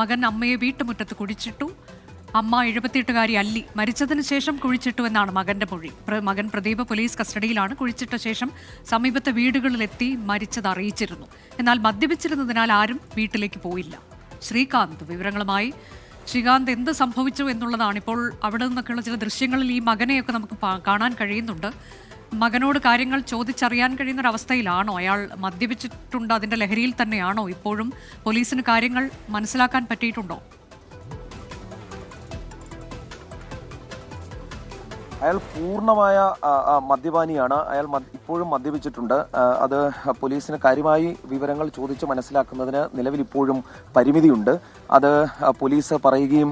മകൻ അമ്മയെ വീട്ടുമുറ്റത്ത് കുഴിച്ചിട്ടു. അമ്മ 78-കാരി അല്ലി മരിച്ചതിന് ശേഷം കുഴിച്ചിട്ടു എന്നാണ് മകന്റെ മൊഴി. മകൻ പ്രദീപ് പോലീസ് കസ്റ്റഡിയിലാണ്. കുഴിച്ചിട്ട ശേഷം സമീപത്തെ വീടുകളിലെത്തി മരിച്ചത് അറിയിച്ചിരുന്നു. എന്നാൽ മദ്യപിച്ചിരുന്നതിനാൽ ആരും വീട്ടിലേക്ക് പോയില്ല. ശ്രീകാന്ത് വിവരങ്ങളുമായി. ശ്രീകാന്ത്, എന്ത് സംഭവിച്ചു എന്നുള്ളതാണ് ഇപ്പോൾ അവിടെ നിന്നൊക്കെയുള്ള ചില ദൃശ്യങ്ങളിൽ ഈ മകനെയൊക്കെ നമുക്ക് കാണാൻ കഴിയുന്നുണ്ട്. മകനോട് കാര്യങ്ങൾ ചോദിച്ചറിയാൻ കഴിയുന്നൊരവസ്ഥയിലാണോ? അയാൾ മദ്യപിച്ചിട്ടുണ്ട്, അതിന്റെ ലഹരിയിൽ തന്നെയാണോ? ഇപ്പോഴും പോലീസിന് കാര്യങ്ങൾ മനസ്സിലാക്കാൻ പറ്റിയിട്ടുണ്ടോ? അയാൾ പൂർണ്ണമായ മദ്യപാനിയാണ്. അയാൾ ഇപ്പോഴും മദ്യപിച്ചിട്ടുണ്ട്. അത് പോലീസിന് കാര്യമായി വിവരങ്ങൾ ചോദിച്ച് മനസ്സിലാക്കുന്നതിന് നിലവിൽ ഇപ്പോഴും പരിമിതിയുണ്ട്. അത് പോലീസ് പറയുകയും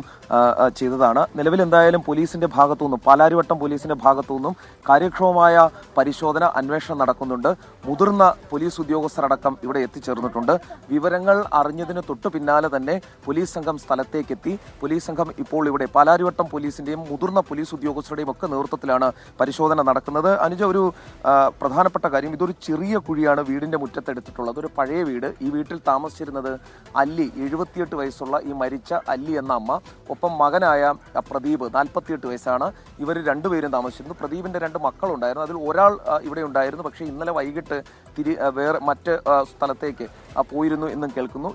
ചെയ്തതാണ്. നിലവിൽ എന്തായാലും പോലീസിന്റെ ഭാഗത്തുനിന്നും, പാലാരിവട്ടം പോലീസിന്റെ ഭാഗത്തുനിന്നും കാര്യക്ഷമമായ പരിശോധന, അന്വേഷണം നടക്കുന്നുണ്ട്. മുതിർന്ന പോലീസ് ഉദ്യോഗസ്ഥരടക്കം ഇവിടെ എത്തിച്ചേർന്നിട്ടുണ്ട്. വിവരങ്ങൾ അറിഞ്ഞതിന് തൊട്ടു പിന്നാലെ തന്നെ പോലീസ് സംഘം സ്ഥലത്തേക്കെത്തി. പോലീസ് സംഘം ഇപ്പോൾ ഇവിടെ പാലാരിവട്ടം പോലീസിന്റെയും മുതിർന്ന പോലീസ് ഉദ്യോഗസ്ഥരുടെയും ഒക്കെ നേതൃത്വത്തിലാണ് പരിശോധന നടക്കുന്നത്. അനുജ, ഒരു പ്രധാനപ്പെട്ട കാര്യം, ഇതൊരു ചെറിയ കുഴിയാണ് വീടിന്റെ മുറ്റത്തെടുത്തിട്ടുള്ളത്. ഒരു പഴയ വീട്. ഈ വീട്ടിൽ താമസിച്ചിരുന്നത് അല്ലി, 78 വയസ്സുള്ള ഈ മരിച്ച അല്ലി എന്ന അമ്മ, ഒപ്പം മകനായ പ്രദീപ്, 48 വയസ്സാണ്. ഇവർ രണ്ടുപേരും താമസിച്ചിരുന്നു. പ്രദീപിന്റെ 2 മക്കളുണ്ടായിരുന്നു. അതിൽ ഒരാൾ ഇവിടെ ഉണ്ടായിരുന്നു. പക്ഷേ ഇന്നലെ വൈകിട്ട് വേറെ മറ്റ് സ്ഥലത്തേക്ക് പോയിരുന്നു എന്നും കേൾക്കുന്നു.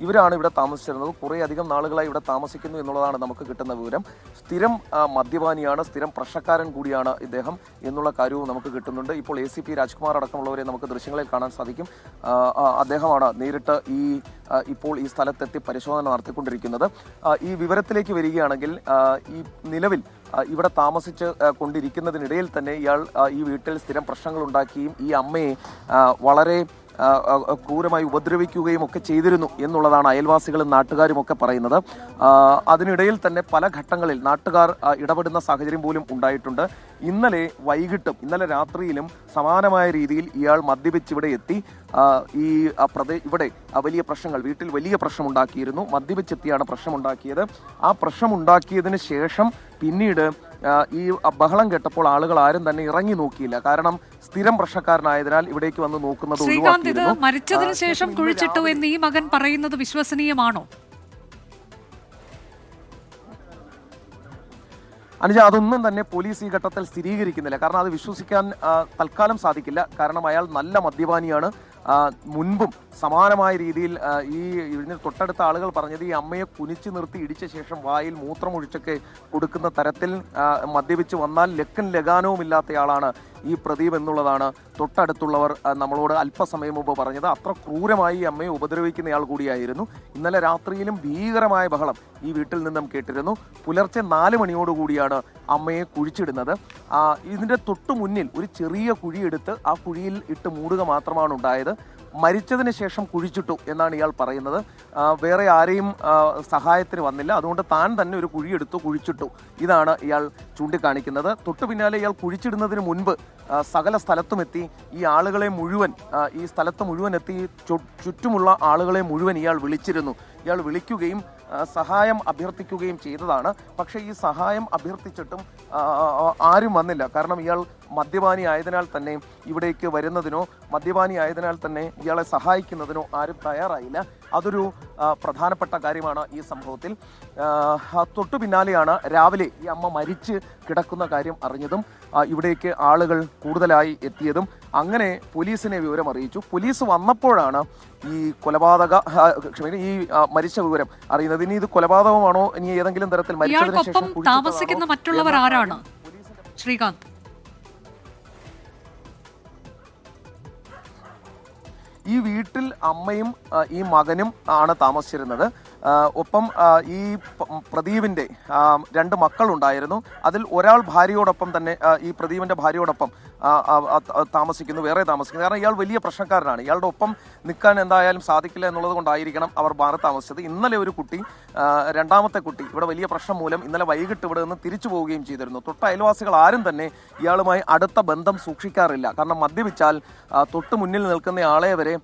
ഇവരാണ് ഇവിടെ താമസിച്ചിരുന്നത്. കുറേ അധികം നാളുകളായി ഇവിടെ താമസിക്കുന്നു എന്നുള്ളതാണ് നമുക്ക് കിട്ടുന്ന വിവരം. സ്ഥിരം മദ്യപാനിയാണ്, സ്ഥിരം പ്രശ്നക്കാരൻ കൂടിയാണ് ഇദ്ദേഹം എന്നുള്ള കാര്യവും നമുക്ക് കിട്ടുന്നുണ്ട്. ഇപ്പോൾ ACP രാജ്കുമാർ അടക്കമുള്ളവരെ നമുക്ക് ദൃശ്യങ്ങളിൽ കാണാൻ സാധിക്കും. അദ്ദേഹമാണ് നേരിട്ട് ഇപ്പോൾ ഈ സ്ഥലത്തെത്തി പരിശോധന നടത്തിക്കൊണ്ടിരിക്കുന്നത്. ഈ വിവരത്തിലേക്ക് വരികയാണെങ്കിൽ, ഈ നിലവിൽ ഇവിടെ താമസിച്ച് കൊണ്ടിരിക്കുന്നതിനിടയിൽ തന്നെ ഇയാൾ ഈ വീട്ടിൽ സ്ഥിരം പ്രശ്നങ്ങൾ ഉണ്ടാക്കുകയും ഈ അമ്മയെ വളരെ ക്രൂരമായി ഉപദ്രവിക്കുകയും ഒക്കെ ചെയ്തിരുന്നു എന്നുള്ളതാണ് അയൽവാസികളും നാട്ടുകാരും ഒക്കെ പറയുന്നത്. അതിനിടയിൽ തന്നെ പല ഘട്ടങ്ങളിൽ നാട്ടുകാർ ഇടപെടുന്ന സാഹചര്യം പോലും ഉണ്ടായിട്ടുണ്ട്. ഇന്നലെ വൈകിട്ടും ഇന്നലെ രാത്രിയിലും സമാനമായ രീതിയിൽ ഇയാൾ മദ്യപിച്ച് ഇവിടെ എത്തി. ഇവിടെ വലിയ പ്രശ്നങ്ങൾ, വീട്ടിൽ വലിയ പ്രശ്നമുണ്ടാക്കിയിരുന്നു. മദ്യപിച്ചെത്തിയാണ് പ്രശ്നമുണ്ടാക്കിയത്. ആ പ്രശ്നമുണ്ടാക്കിയതിന് ശേഷം പിന്നീട് ഈ ബഹളം കേട്ടപ്പോൾ ആളുകൾ ആരും തന്നെ ഇറങ്ങി നോക്കിയില്ല. കാരണം സ്ഥിരം പ്രശ്നക്കാരനായതിനാൽ ഇവിടേക്ക് വന്ന് നോക്കുന്നത് ഒഴിവാക്കിയിരുന്നു. മരിച്ചതിന് ശേഷം കുഴിച്ചിട്ടു എന്ന് ഈ മകൻ പറയുന്നത് വിശ്വസനീയമാണോ? അനുജ, അതൊന്നും തന്നെ പോലീസ് ഈ ഘട്ടത്തിൽ സ്ഥിരീകരിക്കുന്നില്ല. കാരണം അത് വിശ്വസിക്കാൻ തൽക്കാലം സാധിക്കില്ല. കാരണം അയാൾ നല്ല മദ്യപാനിയാണ്. മുൻപും സമാനമായ രീതിയിൽ ഇതിന് തൊട്ടടുത്ത ആളുകൾ പറഞ്ഞത് ഈ അമ്മയെ കുനിച്ചു നിർത്തി ഇടിച്ച ശേഷം വായിൽ മൂത്രമൊഴിച്ചൊക്കെ കൊടുക്കുന്ന തരത്തിൽ മദ്യപിച്ച് വന്നാൽ ലക്കും ലഗാനവും ഇല്ലാത്തയാളാണ് ഈ പ്രദീപ് എന്നുള്ളതാണ് തൊട്ടടുത്തുള്ളവർ നമ്മളോട് അല്പസമയം മുമ്പ് പറഞ്ഞത്. അത്ര ക്രൂരമായി ഈ അമ്മയെ ഉപദ്രവിക്കുന്നയാൾ കൂടിയായിരുന്നു. ഇന്നലെ രാത്രിയിലും ഭീകരമായ ബഹളം ഈ വീട്ടിൽ നിന്നും കേട്ടിരുന്നു. പുലർച്ചെ 4 മണിയോടുകൂടിയാണ് അമ്മയെ കുഴിച്ചിടുന്നത്. ഇതിന്റെ തൊട്ടു മുന്നിൽ ഒരു ചെറിയ കുഴിയെടുത്ത് ആ കുഴിയിൽ ഇട്ട് മൂടുക മാത്രമാണ് ഉണ്ടായത്. മരിച്ചതിന് ശേഷം കുഴിച്ചിട്ടു എന്നാണ് ഇയാൾ പറയുന്നത്. വേറെ ആരെയും സഹായത്തിന് വന്നില്ല. അതുകൊണ്ട് താൻ തന്നെ ഒരു കുഴിയെടുത്തു കുഴിച്ചിട്ടു. ഇതാണ് ഇയാൾ ചൂണ്ടിക്കാണിക്കുന്നത്. തൊട്ടു പിന്നാലെ ഇയാൾ കുഴിച്ചിടുന്നതിന് മുൻപ് സകല സ്ഥലത്തും എത്തി ഈ ആളുകളെ മുഴുവൻ, ഈ സ്ഥലത്ത് മുഴുവൻ എത്തി ചുറ്റുമുള്ള ആളുകളെ മുഴുവൻ ഇയാൾ വിളിച്ചിരുന്നു. ഇയാൾ വിളിക്കുകയും സഹായം അഭ്യർത്ഥിക്കുകയും ചെയ്തതാണ്. പക്ഷേ ഈ സഹായം അഭ്യർത്ഥിച്ചിട്ടും ആരും വന്നില്ല. കാരണം ഇയാൾ മദ്യപാനി ആയതിനാൽ തന്നെ ഇവിടേക്ക് വരുന്നതിനോ മദ്യപാനി ആയതിനാൽ തന്നെ ഇയാളെ സഹായിക്കുന്നതിനോ ആരും തയ്യാറായില്ല. അതൊരു പ്രധാനപ്പെട്ട കാര്യമാണ് ഈ സംഭവത്തിൽ. തൊട്ടു പിന്നാലെയാണ് രാവിലെ ഈ അമ്മ മരിച്ച് കിടക്കുന്ന കാര്യം അറിഞ്ഞതും ഇവിടേക്ക് ആളുകൾ കൂടുതലായി എത്തിയതും. അങ്ങനെ പോലീസിനെ വിവരം അറിയിച്ചു. പോലീസ് വന്നപ്പോഴാണ് ഈ ഈ മരിച്ച വിവരം അറിയുന്നത്. ഇനി ഇത് കൊലപാതകമാണോ, ഇനി ഏതെങ്കിലും തരത്തിൽ മരിച്ചതിന് ശേഷം താമസിക്കുന്ന മറ്റുള്ളവർ ആരാണ് ശ്രീകാന്ത്? ഈ വീട്ടിൽ അമ്മയും ഈ മകനും ആണ് താമസിച്ചിരുന്നത്. ഒപ്പം ഈ പ്രദീപിന്റെ 2 മക്കളുണ്ടായിരുന്നു. അതിൽ ഒരാൾ ഭാര്യയോടൊപ്പം തന്നെ, ഈ പ്രദീപിന്റെ ഭാര്യയോടൊപ്പം താമസിക്കുന്നു, വേറെ താമസിക്കുന്നു. കാരണം ഇയാൾ വലിയ പ്രശ്നക്കാരനാണ്. ഇയാളുടെ ഒപ്പം നിൽക്കാൻ എന്തായാലും സാധിക്കില്ല എന്നുള്ളത് കൊണ്ടായിരിക്കണം അവർ മാറി താമസിച്ചത്. ഇന്നലെ ഒരു കുട്ടി, 2ാമത്തെ കുട്ടി ഇവിടെ വലിയ പ്രശ്നം മൂലം ഇന്നലെ വൈകിട്ട് ഇവിടെ നിന്ന് തിരിച്ചു പോവുകയും ചെയ്തിരുന്നു. തൊട്ട അയൽവാസികൾ ആരും തന്നെ ഇയാളുമായി അടുത്ത ബന്ധം സൂക്ഷിക്കാറില്ല. കാരണം മദ്യപിച്ചാൽ തൊട്ട് മുന്നിൽ നിൽക്കുന്ന ആളെ വരെ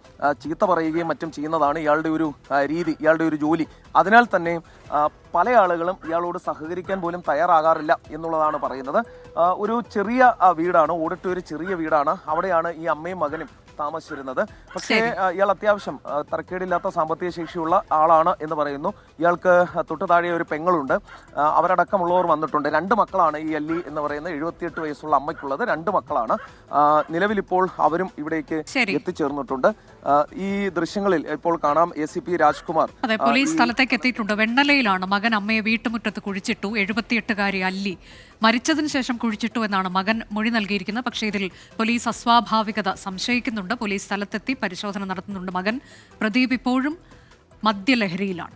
ചീത്ത പറയുകയും മറ്റും ചെയ്യുന്നതാണ് ഇയാളുടെ ഒരു രീതി, ഇയാളുടെ ഒരു ജോലി. അതിനാൽ തന്നെ പല ആളുകളും ഇയാളോട് സഹകരിക്കാൻ പോലും തയ്യാറാകാറില്ല എന്നുള്ളതാണ് പറയുന്നത്. ഒരു ചെറിയ വീടാണ്, ഓടിട്ട ഒരു ചെറിയ വീടാണ്. അവിടെയാണ് ഈ അമ്മയും മകനും താമസിച്ചിരുന്നത്. പക്ഷേ ഇയാൾ അത്യാവശ്യം തരക്കേടില്ലാത്ത സാമ്പത്തിക ശേഷിയുള്ള ആളാണ് എന്ന് പറയുന്നു. ഇയാൾക്ക് തൊട്ടു താഴെ ഒരു പെങ്ങളുണ്ട്. അവരടക്കമുള്ളവർ വന്നിട്ടുണ്ട്. 2 മക്കളാണ് ഈ അല്ലി എന്ന് പറയുന്ന 78 വയസ്സുള്ള അമ്മയ്ക്കുള്ളത്. 2 മക്കളാണ്. നിലവിലിപ്പോൾ അവരും ഇവിടേക്ക് എത്തിച്ചേർന്നിട്ടുണ്ട്. ഈ ദൃശ്യങ്ങളിൽ ഇപ്പോൾ കാണാം ACP രാജ്കുമാർ. അതെ, പോലീസ് സ്ഥലത്തേക്ക് എത്തിയിട്ടുണ്ട്. വെണ്ണലയിലാണ് മകൻ അമ്മയെ വീട്ടുമുറ്റത്ത് കുഴിച്ചിട്ടു. 78-കാരി അല്ലി മരിച്ചതിന് ശേഷം കുഴിച്ചിട്ടു എന്നാണ് മകൻ മൊഴി നൽകിയിരിക്കുന്നത്. പക്ഷേ ഇതിൽ പോലീസ് അസ്വാഭാവികത സംശയിക്കുന്നുണ്ട്. പോലീസ് സ്ഥലത്തെത്തി പരിശോധന നടത്തുന്നുണ്ട്. മകൻ പ്രദീപ് ഇപ്പോഴും മദ്യലഹരിയിലാണ്.